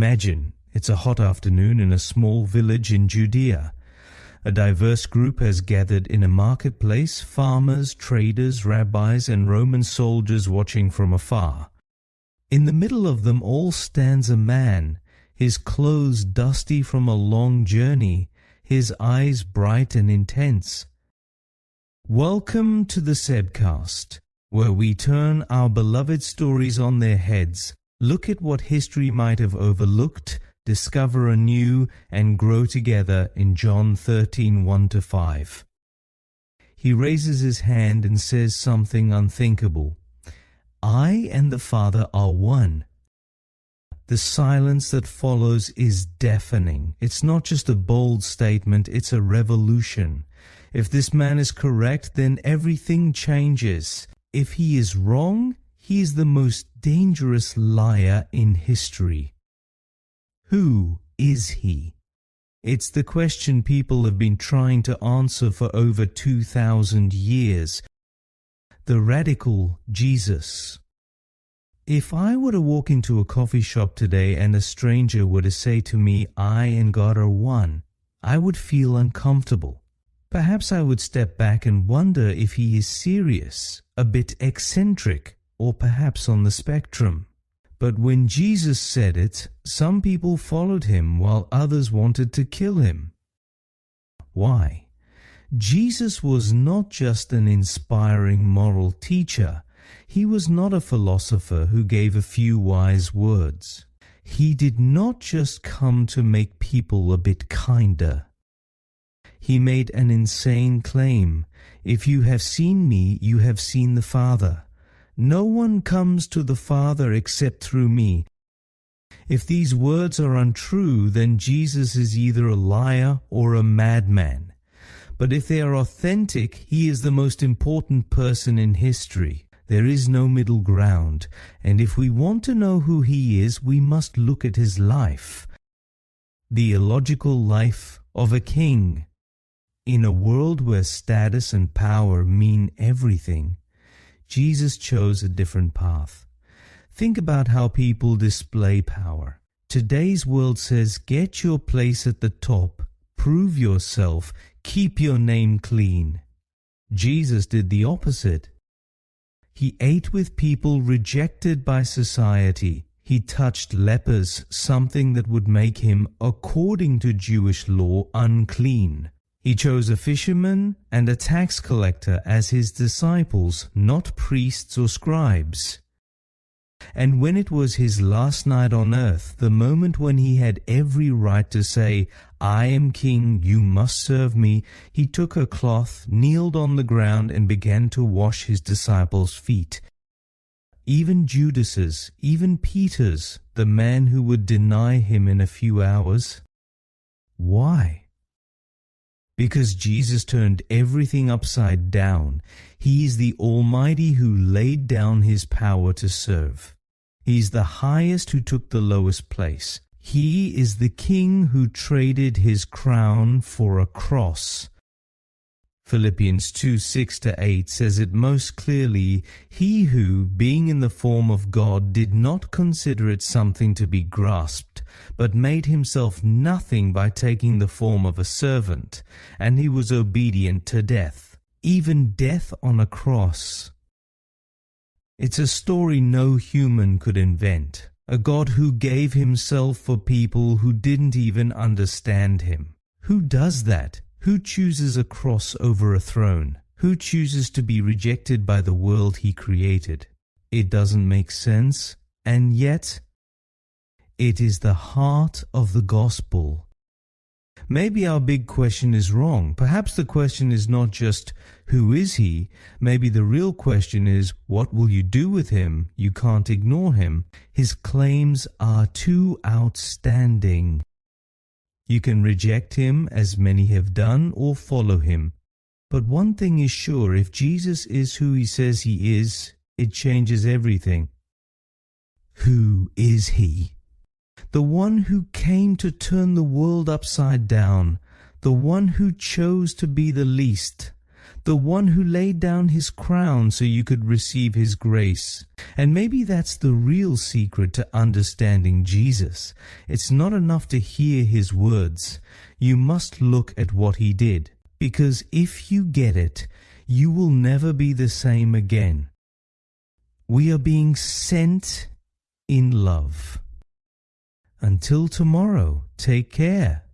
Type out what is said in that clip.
Imagine it's a hot afternoon in a small village in Judea. A diverse group has gathered in a marketplace, farmers, traders, rabbis, and Roman soldiers watching from afar. In the middle of them all stands a man, his clothes dusty from a long journey, his eyes bright and intense. Welcome to the Sebcast, where we turn our beloved stories on their heads, look at what history might have overlooked, discover anew, and grow together in John 13:1-5. He raises his hand and says something unthinkable. I and the Father are one. The silence that follows is deafening. It's not just a bold statement, it's a revolution. If this man is correct, then everything changes. If he is wrong, he is the most dangerous liar in history. Who is he? It's the question people have been trying to answer for over 2,000 years. The radical Jesus. If I were to walk into a coffee shop today and a stranger were to say to me, I and God are one, I would feel uncomfortable. Perhaps I would step back and wonder if he is serious, a bit eccentric, or perhaps on the spectrum. But when Jesus said it, some people followed him while others wanted to kill him. Why? Jesus was not just an inspiring moral teacher. He was not a philosopher who gave a few wise words. He did not just come to make people a bit kinder. He made an insane claim. If you have seen me, you have seen the Father. No one comes to the Father except through me. If these words are untrue, then Jesus is either a liar or a madman. But if they are authentic, he is the most important person in history. There is no middle ground, and if we want to know who he is, we must look at his life. The illogical life of a king. In a world where status and power mean everything, Jesus chose a different path. Think about how people display power. Today's world says, get your place at the top, prove yourself, keep your name clean. Jesus did the opposite. He ate with people rejected by society. He touched lepers, something that would make him, according to Jewish law, unclean. He chose a fisherman and a tax collector as his disciples, not priests or scribes. And when it was his last night on earth, the moment when he had every right to say, I am king, you must serve me, he took a cloth, kneeled on the ground, and began to wash his disciples' feet. Even Judas's, even Peter's, the man who would deny him in a few hours. Why? Because Jesus turned everything upside down. He is the Almighty who laid down his power to serve. He is the highest who took the lowest place. He is the King who traded his crown for a cross. Philippians 2:6-8 says it most clearly, He who, being in the form of God, did not consider it something to be grasped, but made himself nothing by taking the form of a servant, and he was obedient to death, even death on a cross. It's a story no human could invent, a God who gave himself for people who didn't even understand him. Who does that? Who chooses a cross over a throne? Who chooses to be rejected by the world he created? It doesn't make sense, and yet it is the heart of the gospel. Maybe our big question is wrong. Perhaps the question is not just, who is he? Maybe the real question is, what will you do with him? You can't ignore him. His claims are too outstanding. You can reject him, as many have done, or follow him. But one thing is sure, if Jesus is who he says he is, it changes everything. Who is he? The one who came to turn the world upside down, the one who chose to be the least, the one who laid down his crown so you could receive his grace. And maybe that's the real secret to understanding Jesus. It's not enough to hear his words. You must look at what he did, because if you get it, you will never be the same again. We are being sent in love. Until tomorrow, take care.